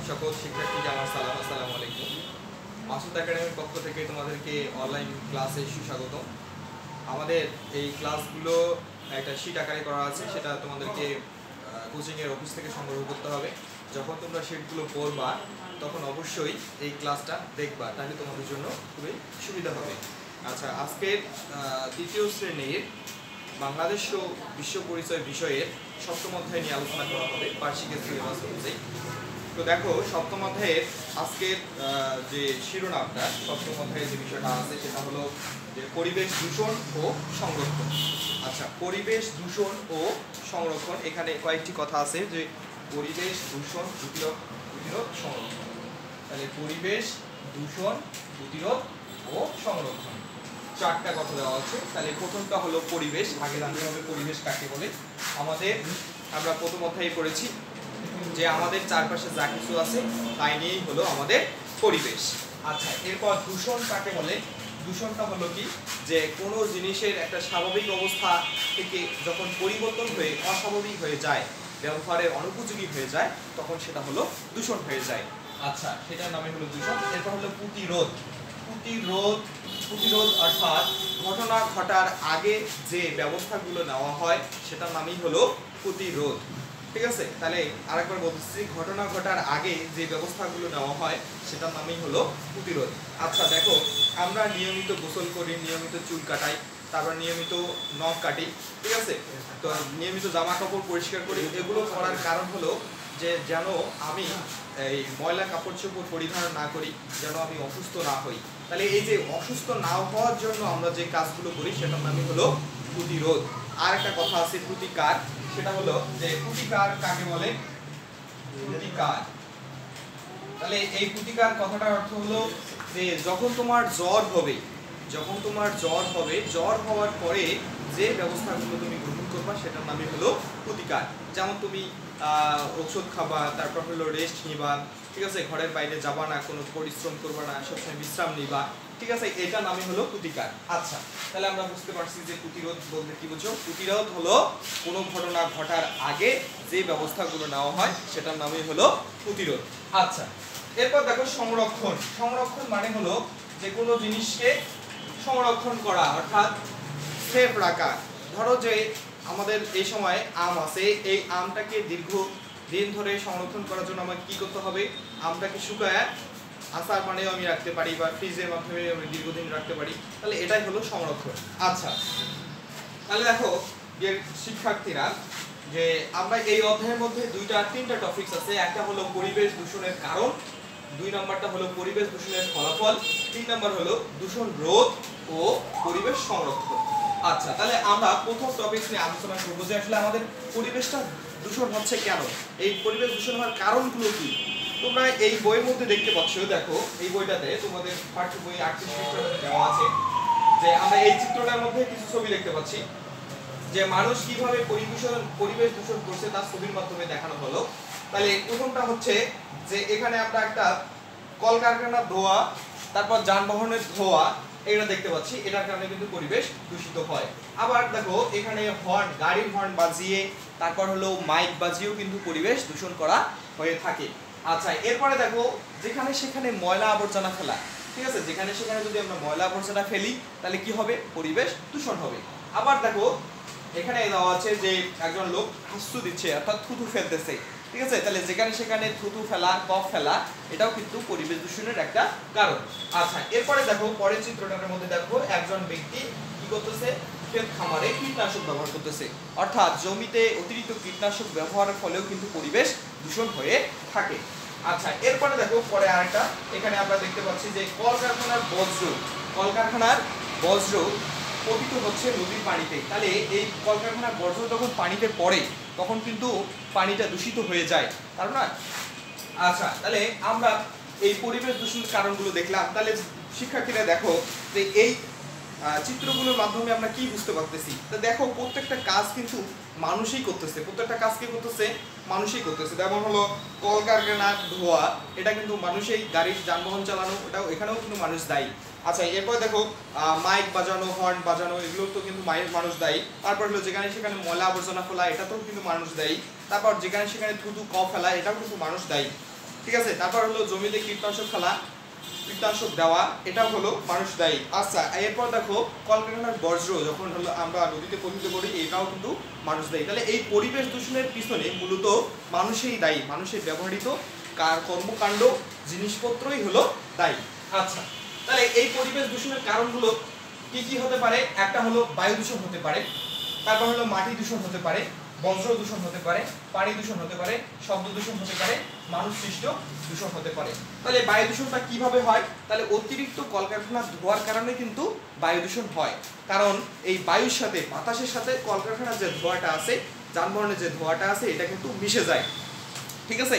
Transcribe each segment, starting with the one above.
সকল শিক্ষার্থীকে আমার সালাম, আসসালামু আলাইকুম। মাসুদ একাডেমির পক্ষ থেকে তোমাদেরকে অনলাইন ক্লাসে সুস্বাগত। আমাদের এই ক্লাসগুলো একটা শীট আকারে করা আছে, সেটা তোমাদেরকে কোচিংয়ের অফিস থেকে সংগ্রহ করতে হবে। যখন তোমরা শীটগুলো পড়বা তখন অবশ্যই এই ক্লাসটা দেখবা, তাহলে তোমাদের জন্য খুবই সুবিধা হবে। আচ্ছা, আজকের তৃতীয় শ্রেণীর বাংলাদেশ ও বিশ্ব পরিচয় বিষয়ের সপ্তম অধ্যায় নিয়ে আলোচনা করা হবে বার্ষিকের সিলেবাস অনুযায়ী। তো দেখো, সপ্তম অধ্যায়ের আজকের যে শিরোনামটা, সপ্তম অধ্যায়ের যে বিষয়টা আছে সেটা হলো যে পরিবেশ দূষণ ও সংরক্ষণ। আচ্ছা, পরিবেশ দূষণ ও সংরক্ষণ, এখানে কয়েকটি কথা আছে যে পরিবেশ দূষণ প্রতিরোধ সংরক্ষণ। তাহলে পরিবেশ দূষণ প্রতিরোধ ও সংরক্ষণ, চারটা কথা দেওয়া আছে। তাহলে প্রথমটা হলো পরিবেশ। আগে জানতে হবে পরিবেশ কাকে বলে। আমরা প্রথম অধ্যায়ে পড়েছি যে আমাদের চারপাশে যা কিছু আছে তাই নিয়েই হলো আমাদের পরিবেশ। আচ্ছা, এরপর দূষণ কাকে বলে? দূষণটা হলো কি, যে কোনো জিনিসের একটা স্বাভাবিক অবস্থা থেকে যখন পরিবর্তন হয়ে অস্বাভাবিক হয়ে যায়, ব্যবহারের অনুপযোগী হয়ে যায়, তখন সেটা হলো দূষণ হয়ে যায়। আচ্ছা, সেটার নামে হলো দূষণ। এরপর হলো প্রতিরোধ। প্রতিরোধ অর্থাৎ ঘটনা ঘটার আগে যে ব্যবস্থাগুলো নেওয়া হয় সেটার নামই হলো প্রতিরোধ। ঠিক আছে, তাহলে আরেকবার বলতেছি, ঘটনা ঘটার আগে যে ব্যবস্থাগুলো নেওয়া হয় সেটার নামই হলো প্রতিরোধ। আচ্ছা দেখো, আমরা নিয়মিত গোসল করি, নিয়মিত চুল কাটাই, তারপর নিয়মিত নখ কাটি, ঠিক আছে, তো নিয়মিত জামা কাপড় পরিষ্কার করি। এগুলো করার কারণ হলো যে যেন আমি এই ময়লা কাপড় চোপড় পরিধান না করি, যেন আমি অসুস্থ না হই। তাহলে এই যে অসুস্থ না হওয়ার জন্য আমরা যে কাজগুলো করি সেটার নামই হলো প্রতিরোধ। আর একটা কথা আছে প্রতিকার, সেটা হলো যে প্রতিকার কাকে বলে? প্রতিকার। তাহলে এই প্রতিকার কথাটার অর্থ হলো যে যখন তোমার জ্বর হবে, জ্বর হওয়ার পরে যে ব্যবস্থাগুলো তুমি গ্রহণ করবা সেটার নামই হলো প্রতিকার। যেমন তুমি ঔষধ খাবা, তারপর হলো রেস্ট নিবা, ঠিক আছে, ঘরের বাইরে যাবা না, কোনো পরিশ্রম করবা না, সবসময় বিশ্রাম নিবা, ঠিক আছে, এটা নামই হলো প্রতিকার। আচ্ছা, তাহলে আমরা বুঝতে পারছি যে প্রতিরোধ বলতে কি বুঝো। প্রতিরোধ হলো কোনো ঘটনা ঘটার আগে যে ব্যবস্থাগুলো নেওয়া হয় সেটার নামই হলো প্রতিরোধ। আচ্ছা, এরপর দেখো সংরক্ষণ। সংরক্ষণ মানে হলো যে কোনো জিনিসকে সংরক্ষণ করা, অর্থাৎ সেফ রাখা। ধরো যে আমাদের এই সময় আম আছে, এই আমটাকে দীর্ঘদিন ধরে সংরক্ষণ করার জন্য আমাকে কি করতে হবে? আমটাকে শুকায় আচার বানিয়েও আমি রাখতে পারি, বা ফ্রিজের মাধ্যমে আমি দীর্ঘদিন রাখতে পারি। তাহলে এটাই হলো সংরক্ষণ। আচ্ছা, তাহলে দেখো শিক্ষার্থীরা, যে আমরা এই অধ্যায়ের মধ্যে তিনটা টপিকস আছে। একটা হলো পরিবেশ দূষণের কারণ, 2 নম্বরটা হলো পরিবেশ দূষণের ফলাফল, 3 নম্বর হলো দূষণ রোধ ও পরিবেশ সংরক্ষণ। আচ্ছা, তাহলে আমরা প্রথম টপিক নিয়ে আলোচনা করব যে আসলে আমাদের পরিবেশটা দূষণ হচ্ছে কেন, এই পরিবেশ দূষণ হওয়ার কারণগুলো কি। তোমরা এই বইয়ের মধ্যে দেখতে পাচ্ছ, দেখো এই বইটাতে তোমাদের পাঠ্য বই 38 পৃষ্ঠাতে দেওয়া আছে যে আমরা এই চিত্রটার মধ্যে কিছু ছবি দেখতে পাচ্ছি যে মানুষ কিভাবে পরিবেশ দূষণ করছে তার ছবির মাধ্যমে দেখানো হলো। তাহলে প্রথমটা হচ্ছে যে এখানে আমরা একটা কলকারখানার ধোঁয়া, তারপর যানবাহনের ধোঁয়া, এটা দেখতে পাচ্ছি, এটার কারণে কিন্তু পরিবেশ দূষিত হয়। আবার দেখো এখানে গাড়ির হর্ন বাজিয়ে, তারপর হলো মাইক বাজিয়েও কিন্তু পরিবেশ দূষণ করা হয়ে থাকে। আচ্ছা, এরপরে দেখো যেখানে সেখানে ময়লা আবর্জনা ফেলা, ঠিক আছে, যেখানে সেখানে যদি আমরা ময়লা আবর্জনা ফেলি তাহলে কি হবে? পরিবেশ দূষণ হবে। আবার দেখো এখানে দেওয়া আছে যে একজন লোক হাসু দিচ্ছে, অর্থাৎ থুতু ফেলতেছে, ঠিক আছে, তাহলে যেখানে সেখানে থুতু ফেলা, কফ ফেলা, এটাও কিন্তু পরিবেশ দূষণের একটা কারণ। আচ্ছা, এরপরে দেখো পরের চিত্রটার মধ্যে দেখো একজন ব্যক্তি কি করতেছে? ক্ষেত খামারে কীটনাশক ব্যবহার করতেছে, অর্থাৎ জমিতে অতিরিক্ত কীটনাশক ব্যবহারের ফলেও কিন্তু পরিবেশ দূষণ হয়ে থাকে। আচ্ছা, এরপরে দেখো পরে আরেকটা, এখানে আমরা দেখতে পাচ্ছি যে কলকারখানার বজ্র পতিত হচ্ছে নদীর পানিতে। তাহলে এই কলকারখানার বর্জ্য যখন পানিতে পড়ে তখন কিন্তু পানিটা দূষিত হয়ে যায়, তার না? আচ্ছা, তাহলে আমরা এই পরিবেশ দূষণের কারণগুলো দেখলাম। তাহলে শিক্ষার্থীরা দেখো যে এই চিত্রগুলোর মাধ্যমে আমরা কি বুঝতে পারতেছি? তো দেখো প্রত্যেকটা কাজ কিন্তু মানুষই করতেছে, মানুষই করতেছে। যেমন হলো কলকারখানার ধোঁয়া, এটা কিন্তু মানুষই, গাড়ির যানবাহন চালানো, এখানেও কিন্তু মানুষ দায়ী। আচ্ছা, এরপর দেখো মাইক বাজানো, হর্ন বাজানো, এগুলো তো কিন্তু মানুষ দায়ী। তারপর হলো যেখানে সেখানে ময়লা আবর্জনা ফেলা, এটাতেও কিন্তু মানুষ দায়ী। তারপর যেখানে সেখানে থুতু কফ ফেলা, এটাও কিন্তু মানুষ দায়ী, ঠিক ঠিক আছে। তারপর হলো জমিতে কীটনাশক দেওয়া, এটাও হলো মানুষ দায়ী। আচ্ছা, এরপর দেখো কলকারখানার বর্জ্য যখন হলো আমরা নদীতে পতিত করি, এটাও কিন্তু মানুষ দায়ী। তাহলে এই পরিবেশ দূষণের পিছনে মূলত মানুষই দায়ী, মানুষের ব্যবহৃত কর্মকাণ্ড জিনিসপত্রই হলো দায়ী। আচ্ছা, তাহলে এই পরিবেশ দূষণের কারণগুলো কি কি হতে পারে? একটা হলো বায়ু দূষণ হতে পারে, তারপর হলো মাটি দূষণ হতে পারে, বজ্র দূষণ হতে পারে, পানি দূষণ হতে পারে, শব্দ দূষণ হতে পারে, মানুষ সৃষ্ট দূষণ হতে পারে। তাহলে বায়ু দূষণটা কিভাবে হয়? তাহলে অতিরিক্ত কলকারখানা ধোঁয়ার কারণে কিন্তু বায়ু দূষণ হয়। কারণ এই বায়ুর সাথে বাতাসের সাথে কলকারখানার যে ধোঁয়াটা আছে, যানবাহনের যে ধোঁয়াটা আছে, এটা কিন্তু মিশে যায়। ঠিক আছে।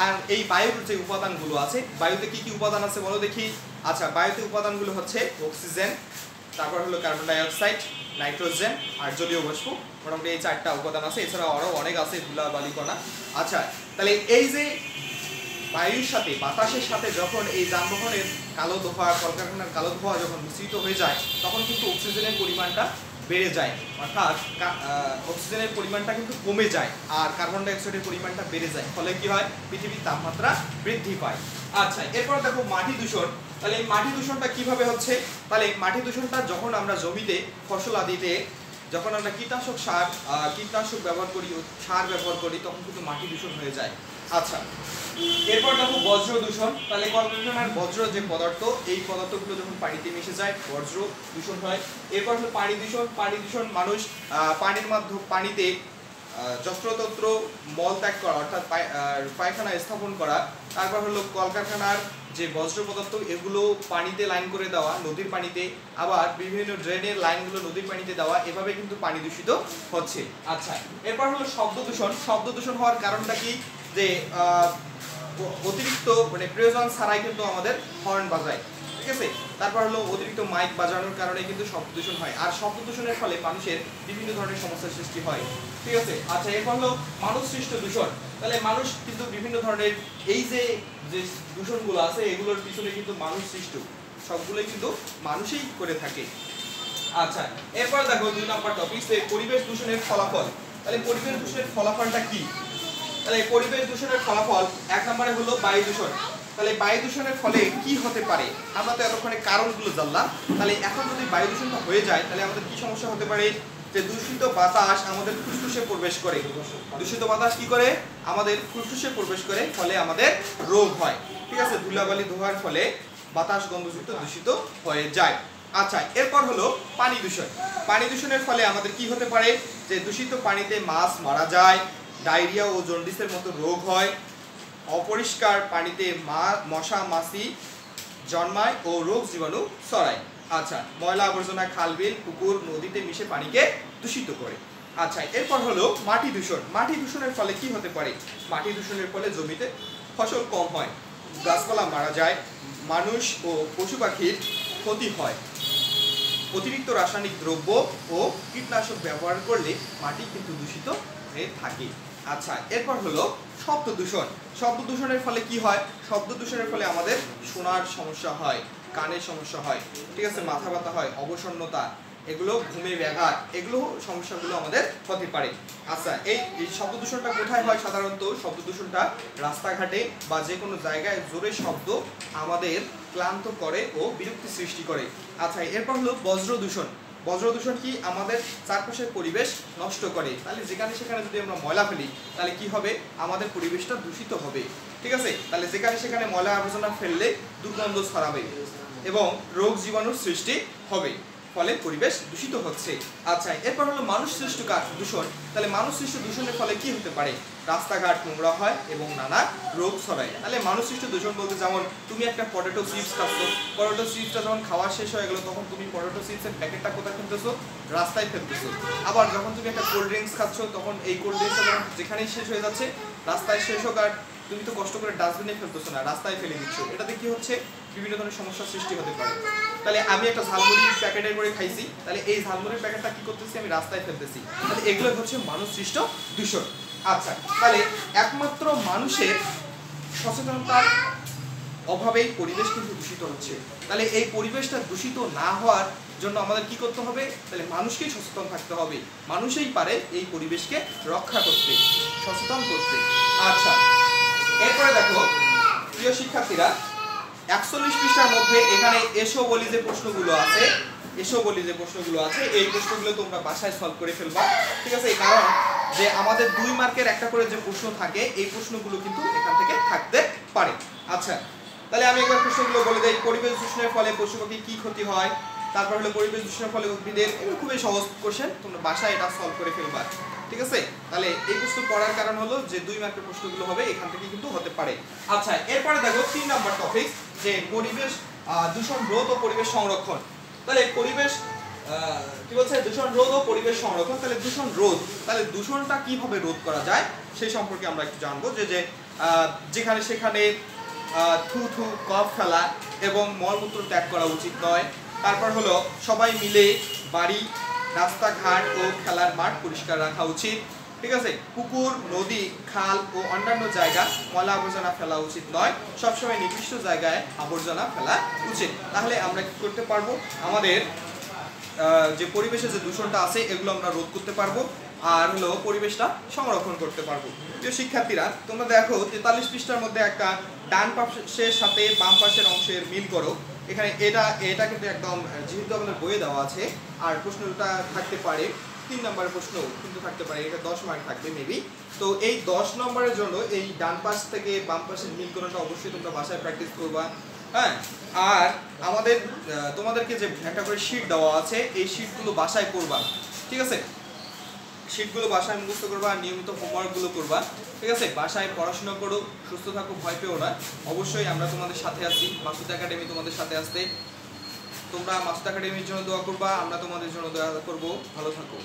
আর এই বায়ুর যে উপাদানগুলো আছে, বায়ুতে কি কি উপাদান আছে বলো দেখি। আচ্ছা, বায়ুতে উপাদানগুলো হচ্ছে অক্সিজেন, তারপর হলো কার্বন ডাই অক্সাইড, নাইট্রোজেন আর জলীয় বাষ্প। মোটামুটি এই 4টা উপাদান আছে, এছাড়া আরও অনেক আছে, ধুলা বালি কণা। আচ্ছা, তাহলে এই যে বায়ুর সাথে বাতাসের সাথে যখন এই যানবাহনের কালো ধোঁয়া, কলকারখানার কালো ধোঁয়া যখন মিশ্রিত হয়ে যায়, তখন কিন্তু অক্সিজেনের পরিমাণটা বেড়ে যায়, অর্থাৎ অক্সিজেনের পরিমাণটা কিন্তু কমে যায় আর কার্বন ডাই অক্সাইডের পরিমাণটা বেড়ে যায়। ফলে কি হয়? পৃথিবীর তাপমাত্রা বৃদ্ধি পায়। আচ্ছা, এরপর দেখো মাটি দূষণ। তাহলে এই মাটি দূষণটা কিভাবে হচ্ছে? তাহলে মাটি দূষণটা যখন আমরা জমিতে ফসল আদিতে যখন আমরা কীটনাশক ব্যবহার করি, সার ব্যবহার করি, তখন কিন্তু মাটি দূষণ হয়ে যায়। আচ্ছা, এরপর দেখো বজ্র দূষণ। তাহলে কলকারখানার বজ্র যে পদার্থ, এই পদার্থগুলো যখন পানিতে মিশে যায়, বজ্র দূষণ হয়। এরপর হলো পানি দূষণ। পানি দূষণ মানুষ পানির মাধ্যমে পানিতে যত্রতত্র মল ত্যাগ করা, অর্থাৎ পায়খানা স্থাপন করা। তারপর হলো কলকারখানার যে বজ্র পদার্থ, এগুলো পানিতে লাইন করে দেওয়া, নদীর পানিতে, আবার বিভিন্ন ড্রেনের লাইনগুলো নদীর পানিতে দেওয়া, এভাবে কিন্তু পানি দূষিত হচ্ছে। আচ্ছা, এরপর হলো শব্দ দূষণ। শব্দ দূষণ হওয়ার কারণটা কি? যে অতিরিক্ত মানে প্রয়োজন ছাড়াই কিন্তু আমাদের হর্ন বাজায়, ঠিক আছে। তারপর হলো অতিরিক্ত মাইক বাজানোর কারণে কিন্তু শব্দ দূষণ হয়, আর শব্দ দূষণের ফলে মানুষের বিভিন্ন ধরনের সমস্যার সৃষ্টি হয়, ঠিক আছে। আচ্ছা, এরপর হলো মানুষ সৃষ্ট দূষণ। তাহলে মানুষ কিন্তু বিভিন্ন ধরনের এই যে দূষণগুলো আছে, এগুলোর পিছনে কিন্তু মানুষ সৃষ্ট, সবগুলোই কিন্তু মানুষই করে থাকে। আচ্ছা, এরপর দেখো 2 নম্বর টপিক, পরিবেশ দূষণের ফলাফল। তাহলে পরিবেশ দূষণের ফলাফলটা কি? তাহলে পরিবেশ দূষণের ফলাফল 1 নম্বরে হলো বায়ু দূষণ। তাহলে বায়ু দূষণের ফলে কি হতে পারে? আমরা তো এতক্ষণে কারণগুলো জানলাম। তাহলে এখন যদি বায়ু দূষণটা হয়ে যায়, তাহলে আমাদের কি সমস্যা হতে পারে? যে দূষিত বাতাস আমাদের ফুসফুসে প্রবেশ করে। দূষিত বাতাস কি করে? আমাদের ফুসফুসে প্রবেশ করে, ফলে আমাদের রোগ হয়, ঠিক আছে। ধুলাবালি ধোঁয়ার ফলে বাতাস গন্ধযুক্ত দূষিত হয়ে যায়। আচ্ছা, এরপর হলো পানি দূষণ। পানি দূষণের ফলে আমাদের কি হতে পারে? যে দূষিত পানিতে মাছ মারা যায়, ডায়রিয়া ও জন্ডিসের মতো রোগ হয়, অপরিষ্কার পানিতে মশা মাছি জন্মায় ও রোগ জীবাণু ছড়ায়। আচ্ছা, ময়লা আবর্জনা খালবিল পুকুর নদীতে মিশে পানিকে দূষিত করে। আচ্ছা, এরপর হলো মাটি দূষণ। মাটি দূষণের ফলে কি হতে পারে? মাটি দূষণের ফলে জমিতে ফসল কম হয়, গাছপালা মারা যায়, মানুষ ও পশু পাখির ক্ষতি হয়। অতিরিক্ত রাসায়নিক দ্রব্য ও কীটনাশক ব্যবহার করলে মাটি কিন্তু দূষিত হয়ে থাকে। আচ্ছা, এরপর হলো শব্দ দূষণ। শব্দ দূষণের ফলে কি হয়? শব্দ দূষণের ফলে আমাদের শোনার সমস্যা হয়, কানের সমস্যা হয়, ঠিক আছে, মাথা ব্যথা হয়, অবসন্নতা, এগুলো ঘুমে ব্যাঘাত, এগুলো সমস্যাগুলো আমাদের হতে পারে। আচ্ছা, এই শব্দ দূষণটা কোথায় হয়? সাধারণত শব্দ দূষণটা রাস্তাঘাটে বা যে কোনো জায়গায় জোরে শব্দ আমাদের ক্লান্ত করে ও বিরক্তি সৃষ্টি করে। আচ্ছা, এরপর হলো বজ্র দূষণ। বজ্র দূষণ কি? আমাদের চারপাশের পরিবেশ নষ্ট করে। তাহলে যেখানে সেখানে যদি আমরা ময়লা ফেলি, তাহলে কি হবে? আমাদের পরিবেশটা দূষিত হবে, ঠিক আছে। তাহলে যেখানে সেখানে ময়লা আবর্জনা ফেললে দুর্গন্ধ ছড়াবে এবং রোগ জীবাণুর সৃষ্টি হবে, ফলে পরিবেশ দূষিত হচ্ছে। আচ্ছা, এরপর হলো মানুষ সৃষ্ট দূষণ। তাহলে মানুষ সৃষ্ট দূষণের ফলে কি হতে পারে? রাস্তাঘাট নোংরা হয় এবং নানা রোগ ছড়ায়। তাহলে মানুষ সৃষ্ট দূষণ বলতে যেমন তুমি একটা পটেটো চিপস খাচ্ছ, পটেটো চিপসটা যখন খাওয়া শেষ হয়ে গেল, তখন তুমি পটেটো চিপসের প্যাকেটটা কোথায় ফেলতেছো? রাস্তায় ফেলতেছো। আবার যখন তুমি একটা কোল্ড ড্রিঙ্কস খাচ্ছ, তখন এই কোল্ড ড্রিঙ্কসটা যখন যেখানেই শেষ হয়ে যাচ্ছে, রাস্তায় শেষ হোক, আর তুমি তো কষ্ট করে ডাস্টবিনে ফেলতেছো না, রাস্তায় ফেলে দিচ্ছ। এটাতে কি হচ্ছে? বিভিন্ন ধরনের সমস্যার সৃষ্টি হতে পারে। তাহলে আমি একটা ঝালমুড়ি প্যাকেটের করে খাইছি, তাহলে এই ঝালমুড়ির প্যাকেটটা কি করতেছি? আমি রাস্তায় ফেলতেছি। তাহলে এগুলো হচ্ছে মানুষ সৃষ্ট দূষণ। আচ্ছা, তাহলে একমাত্র মানুষের সচেতনতার অভাবেই পরিবেশ কিন্তু দূষিত হচ্ছে। তাহলে এই পরিবেশটা দূষিত না হওয়ার জন্য আমাদের কি করতে হবে? তাহলে মানুষকেই সচেতন থাকতে হবে। মানুষই পারে এই পরিবেশকে রক্ষা করতে, সচেতন করতে। আচ্ছা, এরপরে দেখো প্রিয় শিক্ষার্থীরা 41 পৃষ্ঠার মধ্যে এখানে এসো বলি যে প্রশ্নগুলো আছে, এই প্রশ্নগুলো তোমরা বাসায় সলভ করে ফেলবা, ঠিক আছে? কারণ যে আমাদের 2 মার্কের একটা করে যে প্রশ্ন থাকে এই প্রশ্নগুলো কিন্তু এখান থেকে থাকতে পারে। আচ্ছা, তাহলে আমি একবার প্রশ্নগুলো বলে দেই। পরিবেশ দূষণের ফলে পশু পাখির কি ক্ষতি হয়, তারপর হলো পরিবেশ দূষণের ফলে উদ্ভিদের, এগুলো খুবই সহজ কোশ্চেন, তোমরা বাসায় এটা সলভ করে ফেলবা, ঠিক আছে? তাহলে এই প্রশ্ন পড়ার কারণ হলো যে 2 মার্কের প্রশ্নগুলো হবে এখান থেকে কিন্তু হতে পারে। আচ্ছা, এরপরে দেখো 3 নাম্বার টপিক যে পরিবেশ দূষণ রোধ ও পরিবেশ সংরক্ষণ। তাহলে পরিবেশ কি বলছে, দূষণ রোধ ও পরিবেশ সংরক্ষণ। তাহলে দূষণ রোধ, তাহলে দূষণটা কিভাবে রোধ করা যায় সেই সম্পর্কে আমরা একটু জানবো। যে যেখানে সেখানে থু কফ ফেলা এবং মলমূত্র ত্যাগ করা উচিত নয়। তারপর হলো সবাই মিলে বাড়ি, রাস্তাঘাট ও খেলার মাঠ পরিষ্কার রাখা উচিত, ঠিক আছে? পুকুর, নদী, খাল ও অন্যান্য জায়গা ময়লা আবর্জনা ফেলা উচিত নয়। সবসময় নির্দিষ্ট জায়গায় আবর্জনা ফেলা উচিত। তাহলে আমরা কি করতে পারবো, আমাদের যে পরিবেশে যে দূষণটা আছে এগুলো আমরা রোধ করতে পারবো, আর হলো পরিবেশটা সংরক্ষণ করতে পারবো। প্রিয় শিক্ষার্থীরা, তোমরা দেখো 43 পৃষ্ঠার মধ্যে একটা ডান পাশের সাথে বাম পাশের অংশের মিল করো। এখানে এটা কিন্তু একদম যেহেতু আমাদের বইয়ে দেওয়া আছে, আর প্রশ্নটা থাকতে পারে 3 নম্বরের প্রশ্ন কিন্তু থাকতে পারে, এটা 10 মার্ক থাকবে মেবি। তো এই 10 নম্বরের জন্য এই ডান পাশ থেকে বাম পাশের মিল করাটা অবশ্যই তোমরা বাসায় প্র্যাকটিস করবা, হ্যাঁ? আর আমাদের তোমাদেরকে যে একটা করে শীট দেওয়া আছে এই শীটগুলো বাসায় করবা, ঠিক আছে? শীটগুলো বাসায় মুখস্থ করবা, নিয়মিত হোমওয়ার্কগুলো করবা, ঠিক আছে? বাসায় পড়াশোনা করো, সুস্থ থাকো, ভয় পেও না। অবশ্যই আমরা তোমাদের সাথে আছি, মাসুদ একাডেমি তোমাদের সাথে আসতে। তোমরা মাসুদ একাডেমির জন্য দোয়া করবা, আমরা তোমাদের জন্য দোয়া করবো। ভালো থাকো।